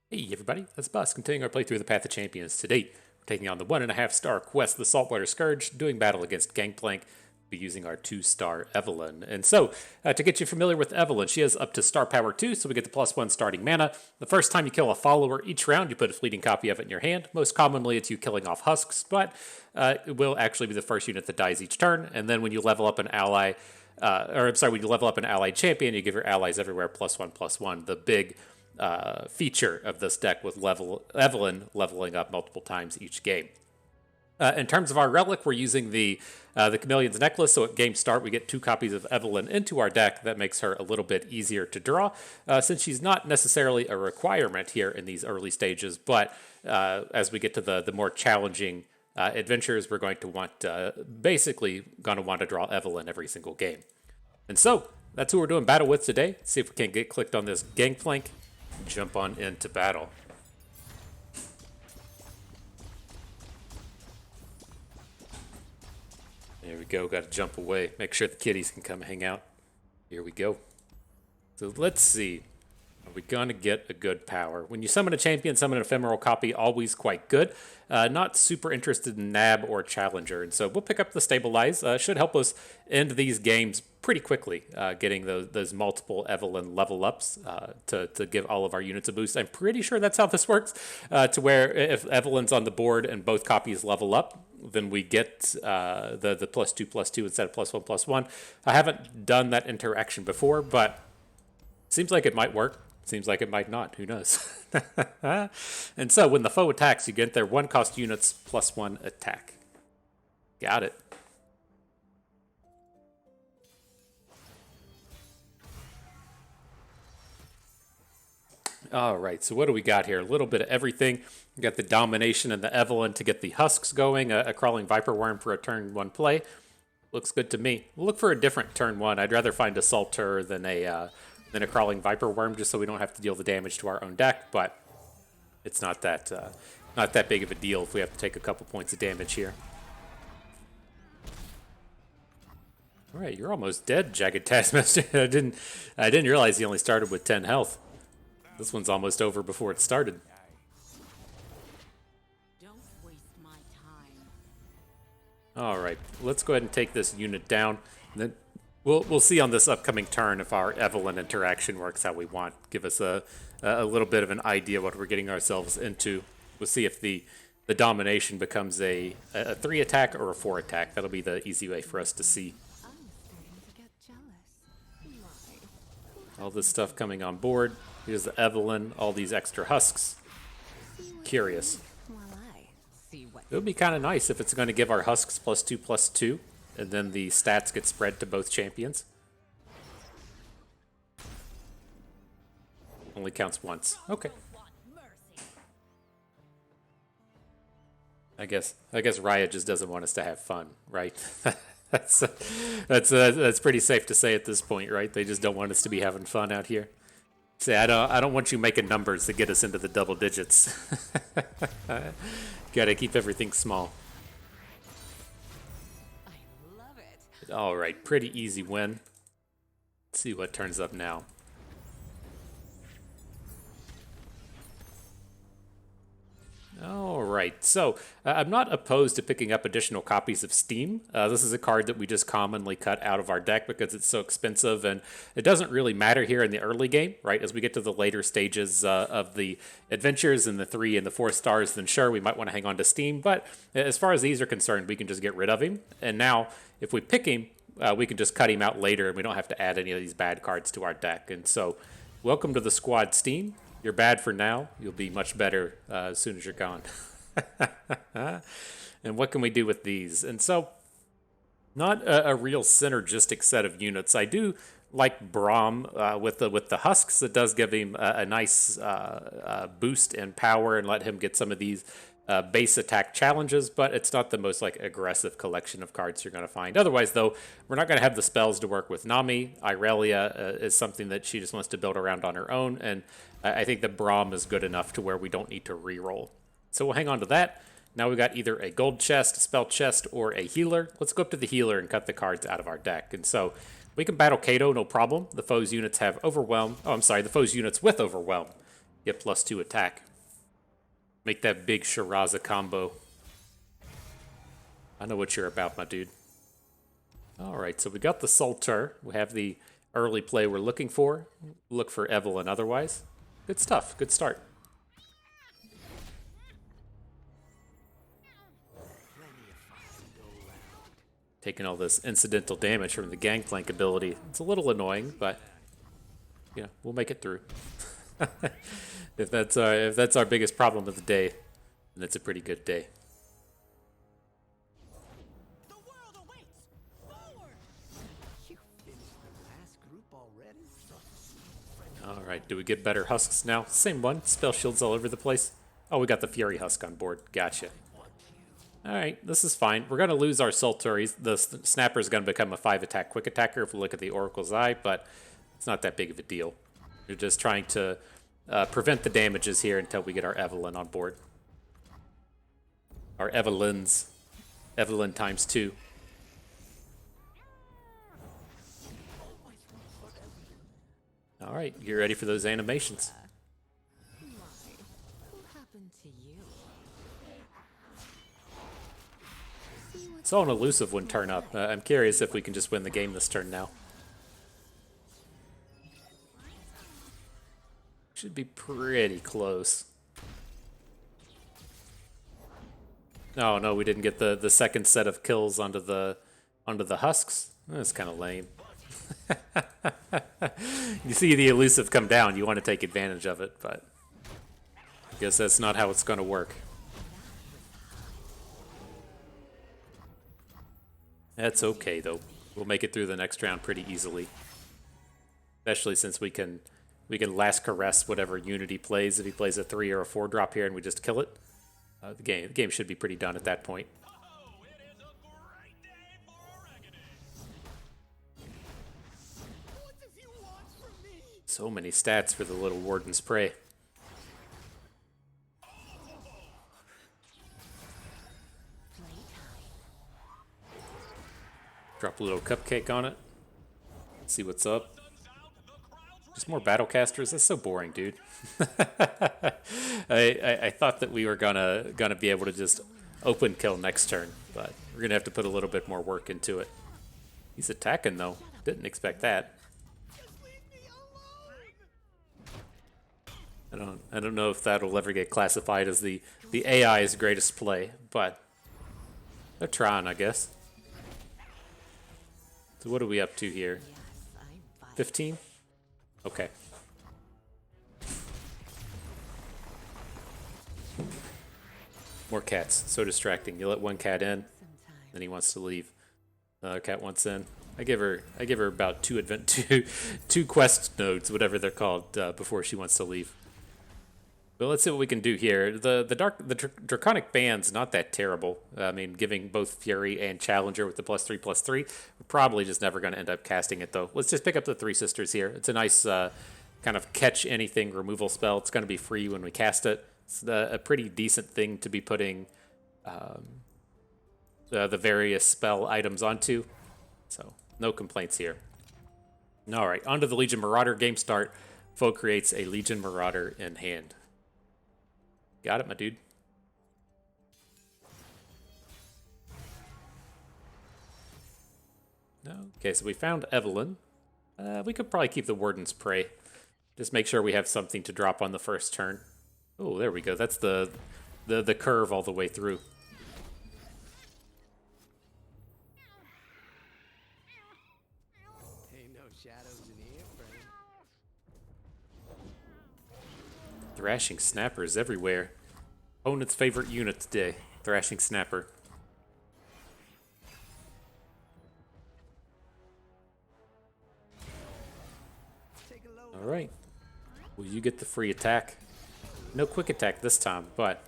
Hey everybody, that's Bus, continuing our playthrough of the Path of Champions. Today, we're taking on the 1.5-star quest, the Saltwater Scourge, doing battle against Gangplank. We'll be using our 2-star Evelynn. And so, to get you familiar with Evelynn, she has up to star power 2, so we get the +1 starting mana. The first time you kill a follower each round, you put a fleeting copy of it in your hand. Most commonly, it's you killing off husks, but it will actually be the first unit that dies each turn. And then when you level up an ally, when you level up an allied champion, you give your allies everywhere +1/+1. The big feature of this deck with Evelynn leveling up multiple times each game. In terms of our relic, we're using the Chameleon's Necklace, so at game start we get 2 copies of Evelynn into our deck. That makes her a little bit easier to draw, since she's not necessarily a requirement here in these early stages, but as we get to the more challenging adventures, we're going to want, basically going to want to draw Evelynn every single game. And so, that's who we're doing battle with today. Let's see if we can get clicked on this Gangplank. Jump on into battle. There we go, gotta jump away. Make sure the kitties can come hang out. Here we go. So let's see. Are we gonna get a good power? When you summon a champion, summon an ephemeral copy, always quite good. Not super interested in nab or challenger, and so we'll pick up the stabilize. Should help us end these games pretty quickly, getting those multiple Evelynn level ups to give all of our units a boost. I'm pretty sure that's how this works, to where if Evelynn's on the board and both copies level up, then we get the +2/+2 instead of +1/+1. I haven't done that interaction before, but seems like it might work. Seems like it might not. Who knows? And so when the foe attacks, you get their 1-cost units +1 attack. Got it. All right, so what do we got here? A little bit of everything. We got the Domination and the Evelynn to get the husks going, a Crawling Viper Worm for a turn 1 play. Looks good to me. We'll look for a different turn 1. I'd rather find a Salter than a Crawling Viper Worm, just so we don't have to deal the damage to our own deck, but it's not that big of a deal if we have to take a couple points of damage here. All right, you're almost dead, Jagged Taskmaster. I didn't realize he only started with 10 health. This one's almost over before it started. Don't waste my time. All right, let's go ahead and take this unit down. And then we'll see on this upcoming turn if our Evelynn interaction works how we want. Give us a little bit of an idea what we're getting ourselves into. We'll see if the Domination becomes a 3 attack or a 4 attack. That'll be the easy way for us to see. I'm starting to get jealous. All this stuff coming on board. Here's the Evelynn, all these extra husks. Curious. While I see what It would be kind of nice if it's going to give our husks +2/+2, and then the stats get spread to both champions. Only counts once. Okay. I guess Riot just doesn't want us to have fun, right? that's pretty safe to say at this point, right? They just don't want us to be having fun out here. Say, I don't want you making numbers to get us into the double digits. Gotta keep everything small. I love it. All right, pretty easy win. Let's see what turns up now. All right, so I'm not opposed to picking up additional copies of Steam. This is a card that we just commonly cut out of our deck because it's so expensive, and it doesn't really matter here in the early game, right? As we get to the later stages of the adventures and the 3 and the 4 stars, then sure, we might want to hang on to Steam, but as far as these are concerned, we can just get rid of him. And now, if we pick him, we can just cut him out later, and we don't have to add any of these bad cards to our deck. And so, welcome to the squad, Steam. You're bad for now. You'll be much better as soon as you're gone. And what can we do with these? And so, not a real synergistic set of units. I do like Braum with the husks. It does give him a nice boost in power and let him get some of these base attack challenges, but it's not the most aggressive collection of cards you're going to find. Otherwise, though, we're not going to have the spells to work with Nami. Irelia is something that she just wants to build around on her own, and I think the Braum is good enough to where we don't need to reroll. So we'll hang on to that. Now we've got either a gold chest, spell chest, or a healer. Let's go up to the healer and cut the cards out of our deck. And so we can battle Kato, no problem. The foe's units have overwhelm. Oh, I'm sorry, the foe's units with overwhelm get +2 attack. Make that big Shiraza combo. I know what you're about, my dude. Alright, so we got the Salter. We have the early play we're looking for. Look for Evelynn otherwise. Good stuff. Good start. Taking all this incidental damage from the Gangplank ability. It's a little annoying, but yeah, we'll make it through. If that's our biggest problem of the day, then it's a pretty good day. The world awaits. Forward. You finished the last group already? All right, do we get better husks now? Same one. Spell shields all over the place. Oh, we got the Fury Husk on board. Gotcha. All right, this is fine. We're going to lose our Salter. The Snapper is going to become a 5-attack quick attacker if we look at the Oracle's Eye, but it's not that big of a deal. We're just trying to prevent the damages here until we get our Evelynn on board. Our Evelynns. Evelynn times 2. All right, you ready for those animations? My, who happened to you? Saw an elusive one turn up. I'm curious if we can just win the game this turn now. Should be pretty close. Oh no, we didn't get the second set of kills onto the husks. That's kind of lame. You see the elusive come down, you want to take advantage of it, but I guess that's not how it's going to work. That's okay though. We'll make it through the next round pretty easily, especially since we can last caress whatever unit he plays. If he plays a 3 or a 4 drop here and we just kill it, the game should be pretty done at that point. So many stats for the little Warden's Prey. Drop a little cupcake on it. See what's up. Just more battlecasters. That's so boring, dude. I thought that we were gonna be able to just open kill next turn, but we're gonna have to put a little bit more work into it. He's attacking though. Didn't expect that. I don't know if that'll ever get classified as the AI's greatest play, but they're trying, I guess. So what are we up to here? 15? Okay. More cats. So distracting. You let one cat in, then he wants to leave. Another cat wants in. I give her about two quest nodes, whatever they're called, before she wants to leave. But let's see what we can do here. The Draconic Band's not that terrible. I mean, giving both Fury and Challenger with the +3/+3, we're probably just never going to end up casting it, though. Let's just pick up the 3 Sisters here. It's a nice kind of catch anything removal spell. It's going to be free when we cast it. It's a pretty decent thing to be putting the various spell items onto. So, no complaints here. All right, on to the Legion Marauder. Game start. Foe creates a Legion Marauder in hand. Got it, my dude. Okay, so we found Evelynn. We could probably keep the Warden's Prey. Just make sure we have something to drop on the first turn. Oh, there we go. That's the curve all the way through. Ain't no shadows in here, friend. Thrashing Snappers everywhere. Opponent's favorite unit today. Thrashing Snapper. Alright. Will you get the free attack? No quick attack this time, but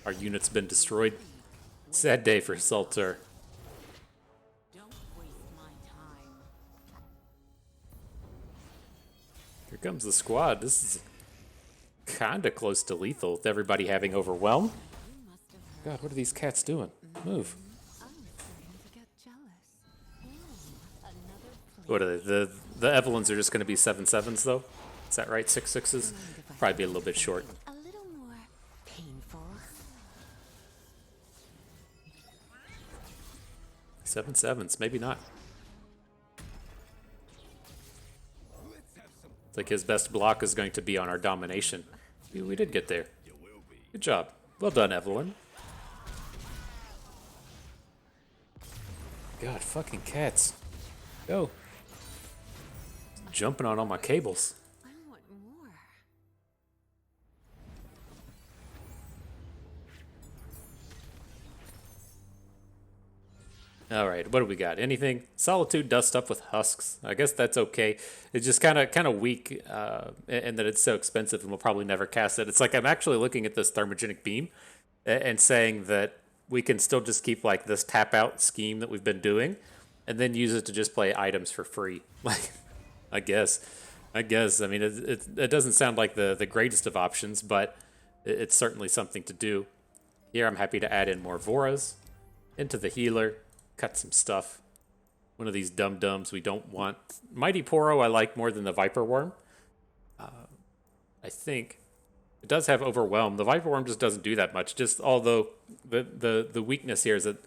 our unit's been destroyed. Sad day for Salter. Don't waste my time. Here comes the squad. This is kinda close to lethal with everybody having overwhelm. God, what are these cats doing? Move. I'm starting to get jealous. Another What are they? The Evelynns are just going to be 7/7s though. Is that right? 6 6s? Probably be a little bit short. A little more painful. 7 7s, maybe not. It's like his best block is going to be on our domination. We did get there. Good job. Well done, Evelynn. God, fucking cats. Go. Jumping on all my cables. I want more. All right, what do we got? Anything? Solitude does stuff with husks. I guess that's okay. It's just kind of weak, and that it's so expensive, and we'll probably never cast it. It's like I'm actually looking at this thermogenic beam and saying that we can still just keep like this tap out scheme that we've been doing, and then use it to just play items for free. Like, I guess. I mean, it doesn't sound like the greatest of options, but it's certainly something to do. Here, I'm happy to add in more Voras into the healer. Cut some stuff. One of these dum-dums we don't want. Mighty Poro I like more than the Viper Worm. I think it does have Overwhelm. The Viper Worm just doesn't do that much. Just although the weakness here is it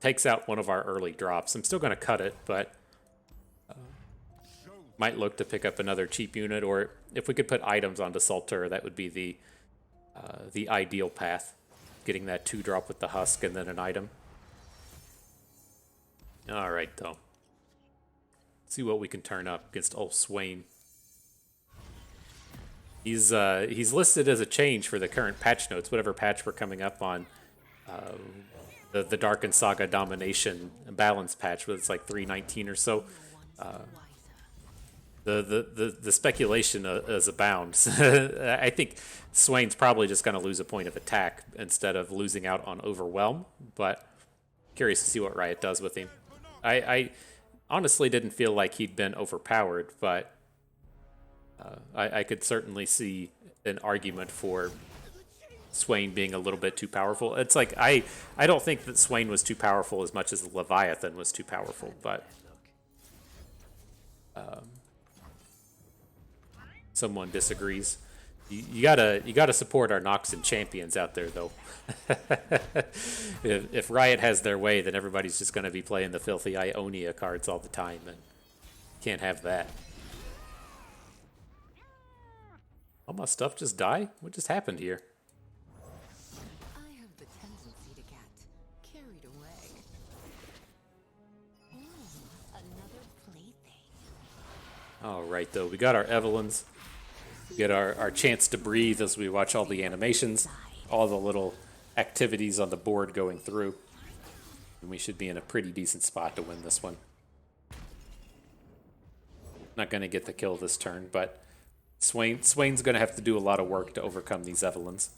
takes out one of our early drops. I'm still going to cut it, but might look to pick up another cheap unit, or if we could put items onto Salter, that would be the ideal path. Getting that 2-drop with the husk and then an item. All right, though. Let's see what we can turn up against old Swain. He's listed as a change for the current patch notes, whatever patch we're coming up on. The Darkened Saga Domination balance patch, but it's like 3.19 or so. The speculation is abound. I think Swain's probably just going to lose a point of attack instead of losing out on Overwhelm, but curious to see what Riot does with him. I honestly didn't feel like he'd been overpowered, but I could certainly see an argument for Swain being a little bit too powerful. It's like I don't think that Swain was too powerful as much as Leviathan was too powerful, but someone disagrees. You gotta support our Noxan champions out there, though. if Riot has their way, then everybody's just gonna be playing the filthy Ionia cards all the time, and can't have that. All my stuff just die? What just happened here? I have the tendency to get carried away. Oh, another plaything. All right, though, we got our Evelynns. We get our chance to breathe as we watch all the animations, all the little activities on the board going through. And we should be in a pretty decent spot to win this one. Not going to get the kill this turn, but Swain's going to have to do a lot of work to overcome these Evelynns.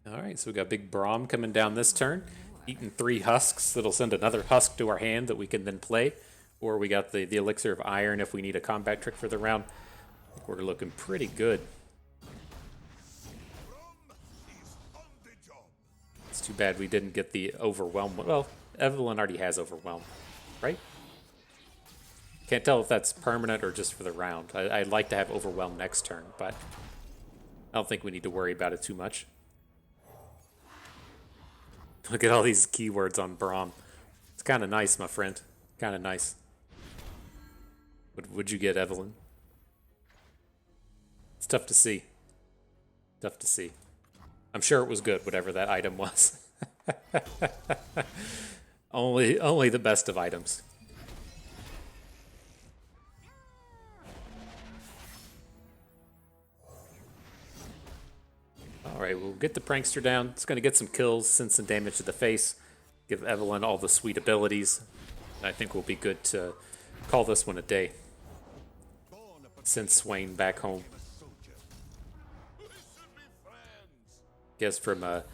All right, so we got Big Braum coming down this turn, eating 3 husks. That'll send another husk to our hand that we can then play. Or we got the Elixir of Iron if we need a combat trick for the round. I think we're looking pretty good. It's too bad we didn't get the Overwhelm. Well, Evelynn already has Overwhelm, right? Can't tell if that's permanent or just for the round. I'd like to have Overwhelm next turn, but I don't think we need to worry about it too much. Look at all these keywords on Braum. It's kind of nice, my friend. Kind of nice. What would you get, Evelynn? It's tough to see. Tough to see. I'm sure it was good, whatever that item was. only the best of items. All right, we'll get the Prankster down. It's going to get some kills, send some damage to the face, give Evelynn all the sweet abilities. I think we'll be good to call this one a day. Send Swain back home. Guess from a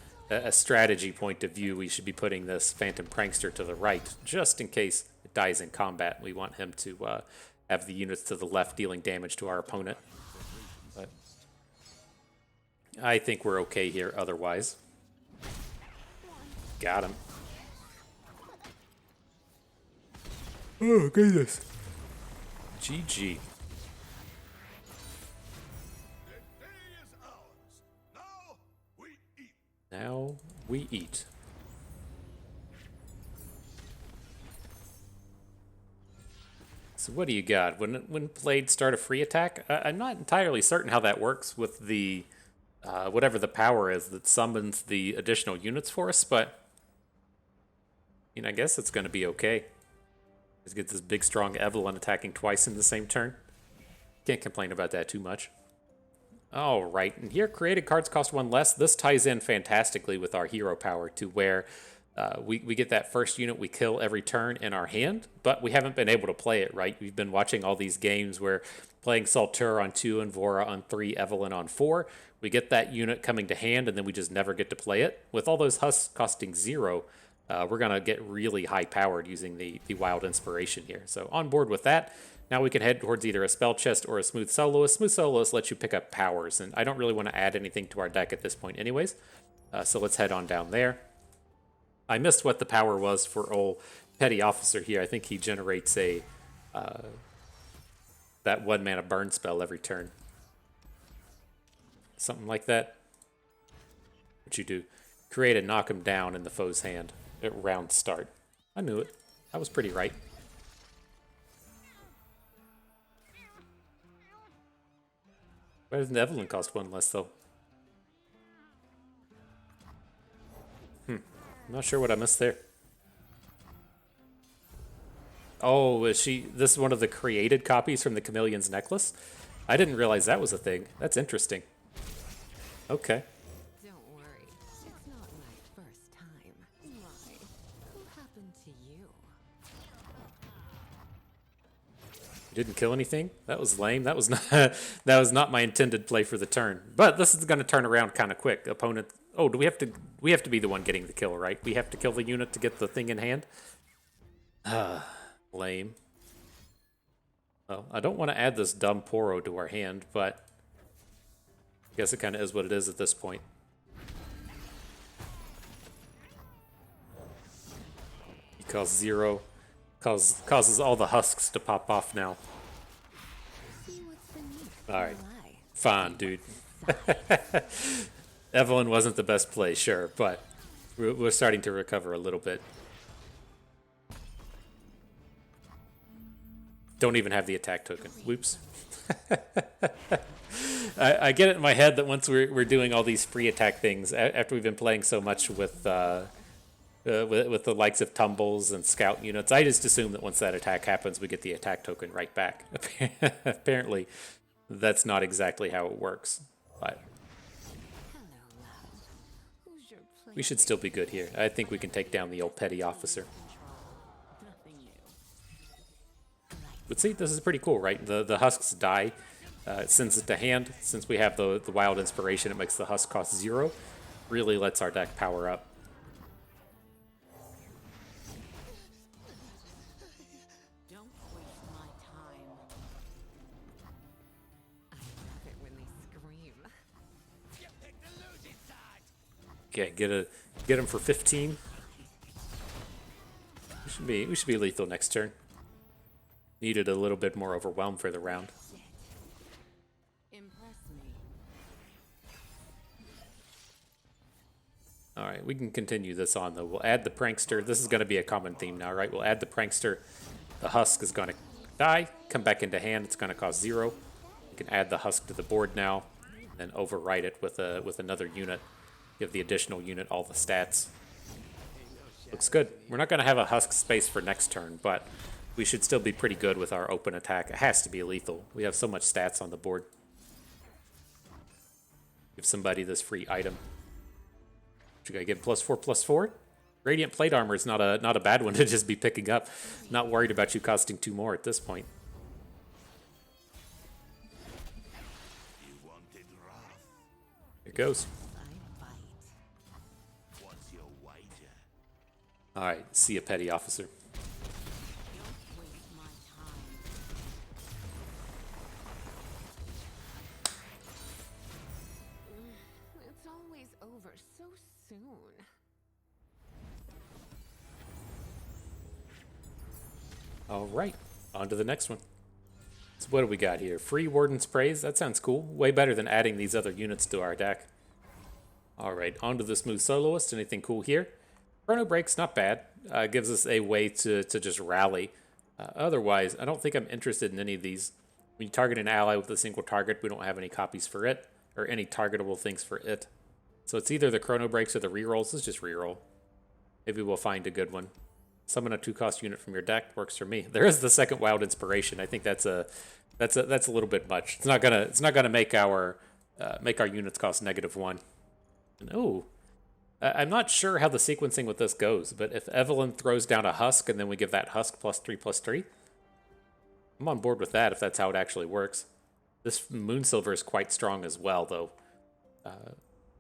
strategy point of view, we should be putting this Phantom Prankster to the right, just in case it dies in combat. We want him to have the units to the left dealing damage to our opponent. But I think we're okay here otherwise. Got him. Oh, goodness. GG. The day is ours. Now we eat. Now we eat. So what do you got? When played, start a free attack? I'm not entirely certain how that works with the whatever the power is that summons the additional units for us, but I guess it's going to be okay. Let's get this big, strong Evelynn attacking twice in the same turn. Can't complain about that too much. All right, and here created cards cost 1 less. This ties in fantastically with our hero power to where we get that first unit we kill every turn in our hand, but we haven't been able to play it, right? We've been watching all these games where playing Saltwater on 2 and Vora on 3, Evelynn on 4. We get that unit coming to hand, and then we just never get to play it. With all those husks costing 0, we're going to get really high-powered using the Wild Inspiration here. So on board with that. Now we can head towards either a Spell Chest or a Smooth Soloist. Smooth Soloist lets you pick up powers, and I don't really want to add anything to our deck at this point anyways. So let's head on down there. I missed what the power was for old Petty Officer here. I think he generates a that 1-mana burn spell every turn. Something like that. What you do? Create and knock him down in the foe's hand at round start. I knew it. I was pretty right. Why doesn't Evelynn cost 1 less, though? I'm not sure what I missed there. Oh, is she... This is one of the created copies from the Chameleon's Necklace? I didn't realize that was a thing. That's interesting. Okay. Don't worry, it's not my first time. Why? Who happened to you? You didn't kill anything? That was lame. That was not that was not my intended play for the turn. But this is going to turn around kind of quick. Opponent. Oh, do we have to be the one getting the kill, right? We have to kill the unit to get the thing in hand. Lame. Well, I don't want to add this dumb Poro to our hand, but I guess it kind of is what it is at this point. He costs 0. Causes all the husks to pop off now. See what's beneath the Alright. lie. Fine, dude. Evelynn wasn't the best play, sure, but we're starting to recover a little bit. Don't even have the attack token. Whoops. I get it in my head that once we're doing all these free attack things, after we've been playing so much with the likes of tumbles and scout units, I just assume that once that attack happens, we get the attack token right back. Apparently, that's not exactly how it works. But Hello, love. Who's your place? we should still be good here. I think we can take down the old Petty Officer. Nothing new. But see, this is pretty cool, right? The husks die. It sends it to hand. Since we have the Wild Inspiration, it makes the husk cost 0. Really lets our deck power up. Don't waste my time. I love it when they scream. You picked the losing side. Okay, get him for 15. We should be lethal next turn. Needed a little bit more overwhelm for the round. Impress me. All right, we can continue this on, though. We'll add the Prankster. This is going to be a common theme now, right? We'll add the Prankster. The Husk is going to die, come back into hand. It's going to cost 0. We can add the Husk to the board now, and then overwrite it with another unit. Give the additional unit all the stats. Looks good. We're not going to have a Husk space for next turn, but we should still be pretty good with our open attack. It has to be lethal. We have so much stats on the board. Give somebody this free item. You gotta get +4/+4. Radiant plate armor is not a bad one to just be picking up. Not worried about you costing 2 more at this point. You wanted wrath. Here goes. I bite. What's your wager? All right, see a Petty Officer. Don't waste my time. It's always over so soon. All right, on to the next one. So what do we got here? Free Warden's Praise. That sounds cool. Way better than adding these other units to our deck. All right, on to the Smooth Soloist. Anything cool here? Chrono Break's not bad. Gives us a way to just rally. Otherwise, I don't think I'm interested in any of these. When you target an ally with a single target, we don't have any copies for it, or any targetable things for it. So it's either the Chrono Breaks or the rerolls. Let's just reroll. Maybe we'll find a good one. Summon a 2-cost unit from your deck. Works for me. There is the second Wild Inspiration. I think that's a little bit much. It's not gonna make our units cost -1. And oh, I'm not sure how the sequencing with this goes, but if Evelynn throws down a husk and then we give that husk +3/+3, I'm on board with that if that's how it actually works. This Moonsilver is quite strong as well, though.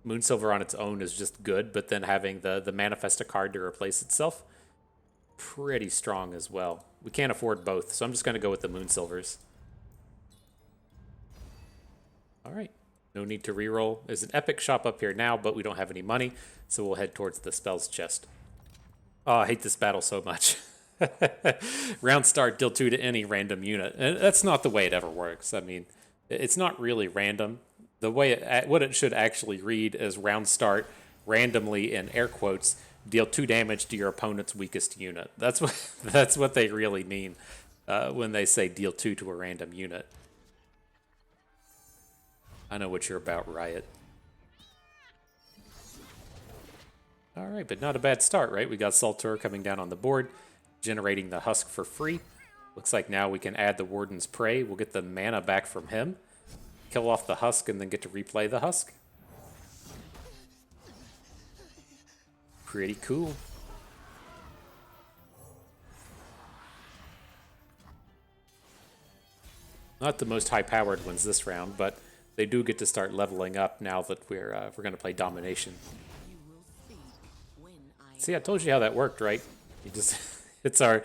Moonsilver on its own is just good, but then having the Manifesta card to replace itself, pretty strong as well. We can't afford both, so I'm just going to go with the Moonsilvers. All right. No need to reroll. There's an epic shop up here now, but we don't have any money, so we'll head towards the spells chest. Oh, I hate this battle so much. Round start, deal 2 to any random unit. And that's not the way it ever works. I mean, it's not really random. The way what it should actually read is round start, randomly in air quotes, deal 2 damage to your opponent's weakest unit. That's what they really mean when they say deal 2 to a random unit. I know what you're about, Riot. All right, but not a bad start, right? We got Saltwater coming down on the board, generating the husk for free. Looks like now we can add the Warden's Prey. We'll get the mana back from him, kill off the husk, and then get to replay the husk. Pretty cool. Not the most high-powered ones this round, but they do get to start leveling up now that we're going to play Domination. See, I told you how that worked, right? You just hits our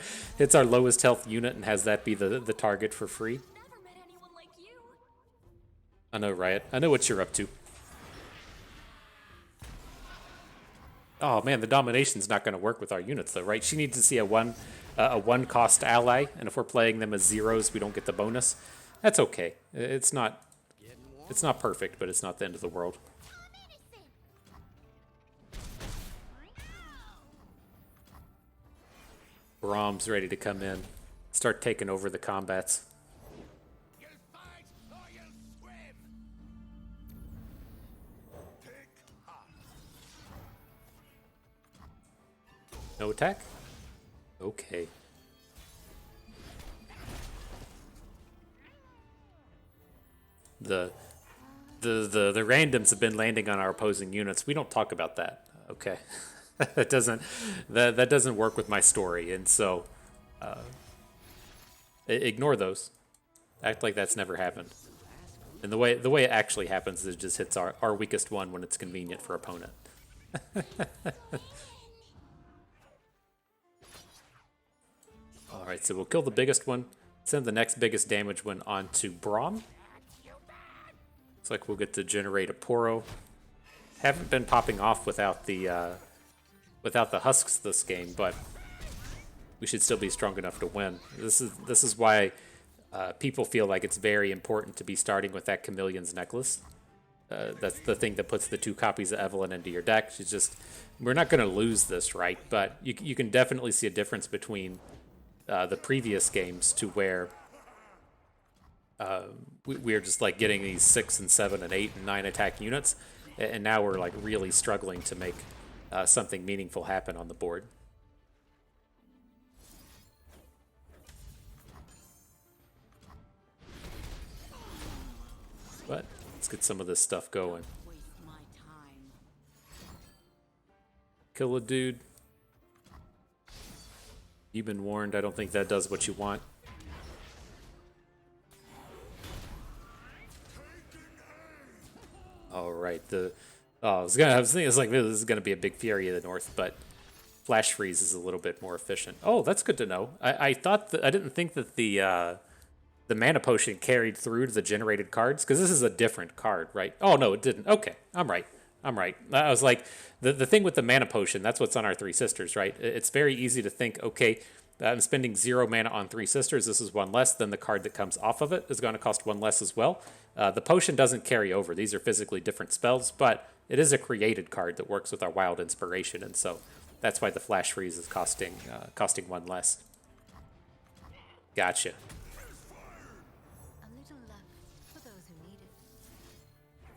lowest health unit and has that be the target for free. I know, Riot. I know what you're up to. Oh man, the Domination's not going to work with our units though, right? She needs to see a one cost ally, and if we're playing them as zeros, we don't get the bonus. That's okay. It's not perfect, but it's not the end of the world. Brahm's ready to come in, start taking over the combats. You'll fight or you'll swim. Take heart. No attack? Okay. The randoms have been landing on our opposing units. We don't talk about that. Okay. that doesn't work with my story, and so ignore those. Act like that's never happened. And the way it actually happens is it just hits our weakest one when it's convenient for opponent. All right, so we'll kill the biggest one, send the next biggest damage one onto Braum. Looks like we'll get to generate a Poro. Haven't been popping off without the husks this game, but we should still be strong enough to win. This is why people feel like it's very important to be starting with that Chameleon's Necklace. That's the thing that puts the 2 copies of Evelynn into your deck. She's just, we're not going to lose this, right? But you can definitely see a difference between the previous games to where we're just like getting these 6 and 7 and 8 and 9 attack units, and now we're like really struggling to make something meaningful happen on the board. But let's get some of this stuff going. Kill a dude. You've been warned. I don't think that does what you want. All right. I was thinking it's like this is gonna be a big Fury of the North, but Flash Freeze is a little bit more efficient. Oh, that's good to know. I thought that I didn't think that the mana potion carried through to the generated cards, because this is a different card, right? Oh no, it didn't. Okay, I'm right. I was like, the thing with the mana potion, that's what's on our Three Sisters, right? It's very easy to think, okay, I'm spending 0 mana on Three Sisters. This is 1 less. Then the card that comes off of it is going to cost 1 less as well. The potion doesn't carry over. These are physically different spells, but it is a created card that works with our Wild Inspiration, and so that's why the Flash Freeze is costing 1 less. Gotcha. A little luck for those who need it.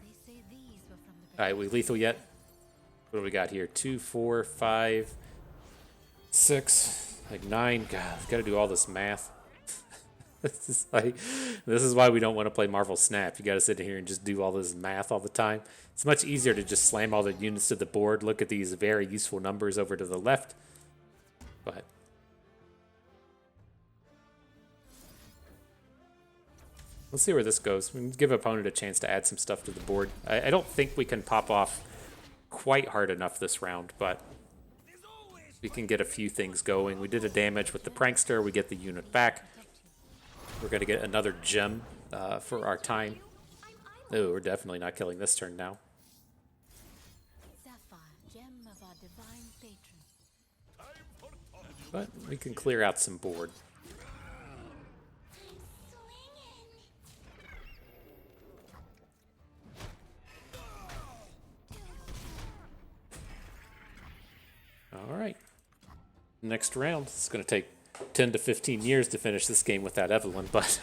They say these were from the All right, we lethal yet? What do we got here? 2, 4, 5, 6, like 9. God, I've got to do all this math. This is why we don't want to play Marvel Snap. You got to sit here and just do all this math all the time. It's much easier to just slam all the units to the board. Look at these very useful numbers over to the left. But let's see where this goes. We can give opponent a chance to add some stuff to the board. I don't think we can pop off quite hard enough this round, but we can get a few things going. We did a damage with the Prankster. We get the unit back. We're going to get another gem for our time. Oh, we're definitely not killing this turn now. Sapphire, gem of our divine patron. But we can clear out some board. All right. Next round. It's going to take 10 to 15 years to finish this game without Evelynn, but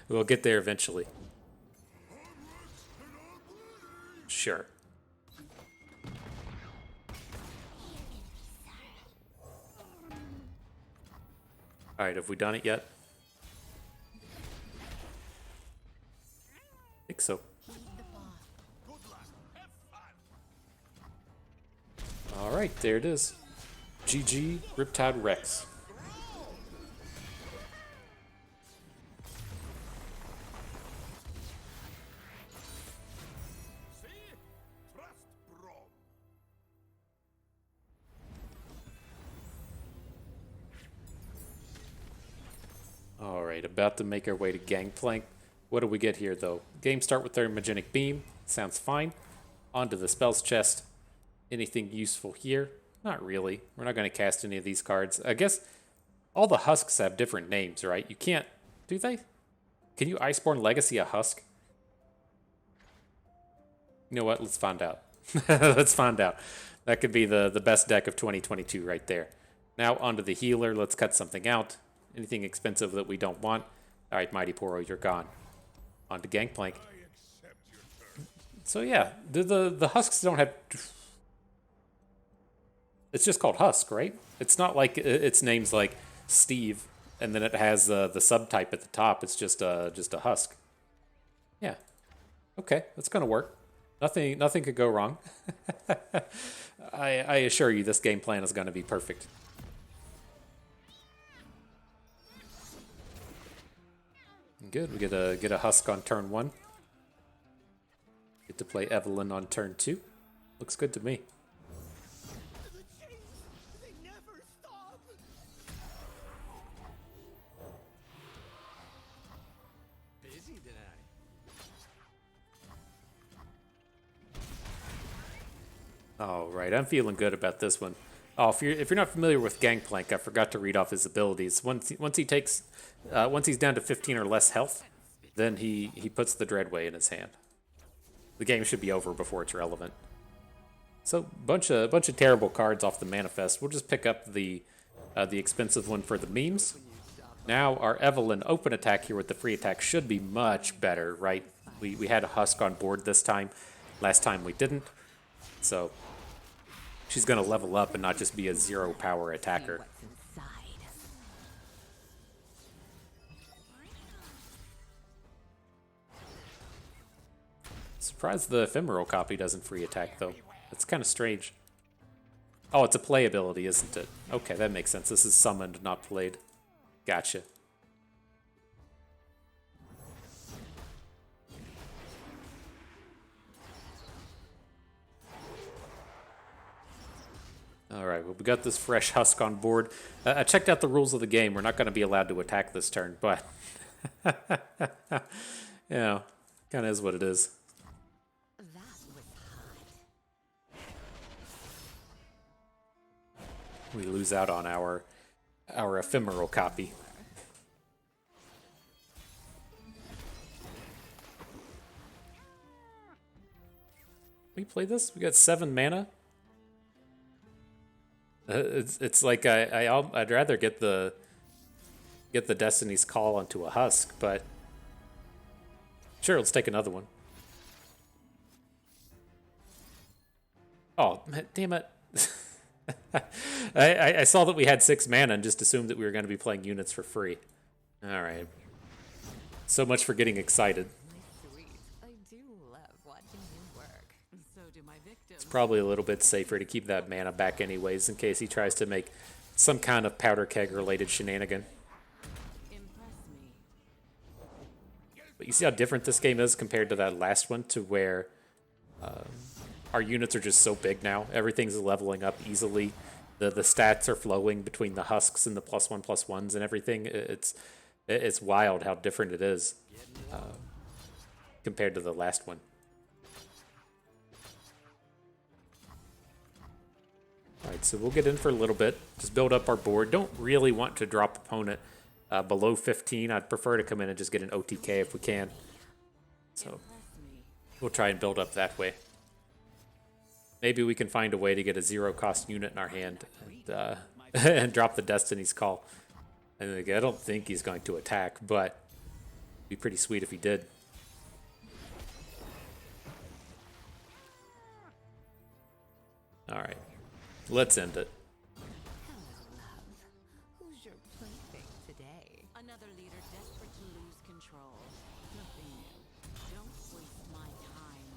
we'll get there eventually. Sure. All right, have we done it yet? I think so. All right, there it is. GG, Riptide Rex. Alright, about to make our way to Gangplank. What do we get here, though? Game start with our Magenic Beam. Sounds fine. Onto the spells chest. Anything useful here? Not really. We're not going to cast any of these cards. I guess all the husks have different names, right? You can't... Do they? Can you Iceborne Legacy a husk? You know what? Let's find out. Let's find out. That could be the best deck of 2022 right there. Now onto the healer. Let's cut something out. Anything expensive that we don't want. All right, Mighty Poro, you're gone. On to Gangplank. So yeah, the husks don't have... It's just called Husk, right? It's not like its name's like Steve, and then it has the subtype at the top. It's just a husk. Yeah. Okay, that's gonna work. Nothing could go wrong. I assure you, this game plan is gonna be perfect. Good. We get a husk on turn 1. Get to play Evelynn on turn 2. Looks good to me. They never stop. Busy tonight. All right, I'm feeling good about this one. Oh, if you're not familiar with Gangplank, I forgot to read off his abilities. Once he's down to 15 or less health, then he puts the Dreadway in his hand. The game should be over before it's relevant. So bunch of terrible cards off the manifest. We'll just pick up the expensive one for the memes. Now our Evelynn open attack here with the free attack should be much better, right? We had a husk on board this time. Last time we didn't. So she's going to level up and not just be a 0 power attacker. Surprised the ephemeral copy doesn't free attack, though. That's kind of strange. Oh, it's a play ability, isn't it? Okay, that makes sense. This is summoned, not played. Gotcha. All right, well, we got this fresh husk on board. I checked out the rules of the game. We're not going to be allowed to attack this turn, but... you know, kind of is what it is. That was hot. We lose out on our our ephemeral copy. We play this? We got 7 mana? It's like I'd rather get the Destiny's Call onto a husk, but sure, let's take another one. Oh, damn it. I saw that we had 6 mana and just assumed that we were going to be playing units for free. Alright. So much for getting excited. My sweet, I do love watching you work. So do my victims. It's probably a little bit safer to keep that mana back anyways in case he tries to make some kind of powder keg related shenanigan. Impress me. But you see how different this game is compared to that last one, to where our units are just so big now. Everything's leveling up easily. The stats are flowing between the husks and the +1/+1s and everything. It's wild how different it is compared to the last one. Alright, so we'll get in for a little bit. Just build up our board. Don't really want to drop opponent below 15. I'd prefer to come in and just get an OTK if we can. So we'll try and build up that way. Maybe we can find a way to get a 0-cost unit in our hand and, and drop the Destiny's Call. And I don't think he's going to attack, but it'd be pretty sweet if he did. Alright, let's end it. Hello, love. Who's your plaything today? Another leader desperate to lose control. Nothing new. Don't waste my time.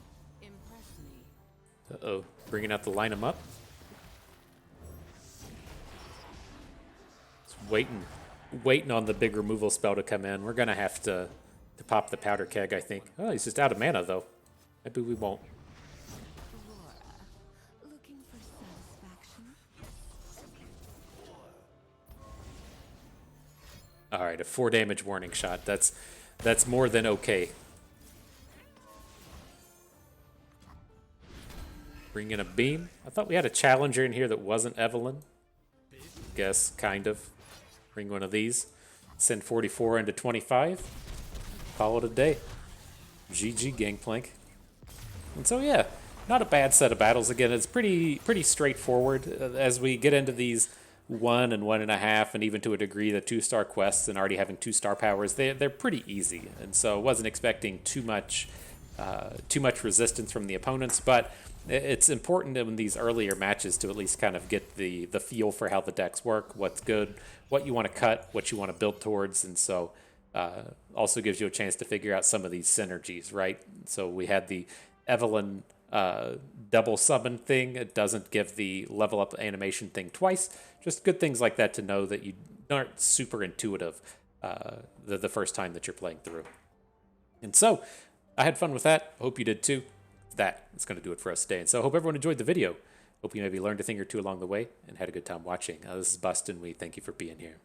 Impress me. Uh-oh, bringing out the line 'em up. Just waiting on the big removal spell to come in. We're gonna have to pop the powder keg, I think. Oh, he's just out of mana though. Maybe we won't. Aurora, looking for satisfaction? All right, a 4 damage warning shot. That's more than okay. Bring in a beam. I thought we had a challenger in here that wasn't Evelynn. Guess kind of. Bring one of these. Send 44 into 25. Call it a day. GG Gangplank. And so yeah, not a bad set of battles. Again, it's pretty straightforward as we get into these 1 and 1.5, and even to a degree the 2-star quests and already having 2-star powers. They're pretty easy, and so wasn't expecting too much resistance from the opponents. But it's important in these earlier matches to at least kind of get the feel for how the decks work, what's good, what you want to cut, what you want to build towards, and so also gives you a chance to figure out some of these synergies, right? So we had the Evelynn double summon thing. It doesn't give the level up animation thing twice. Just good things like that to know that you aren't super intuitive the first time that you're playing through. And so I had fun with that. Hope you did too. That is going to do it for us today. And so I hope everyone enjoyed the video. Hope you maybe learned a thing or two along the way and had a good time watching. This is Bustin. We thank you for being here.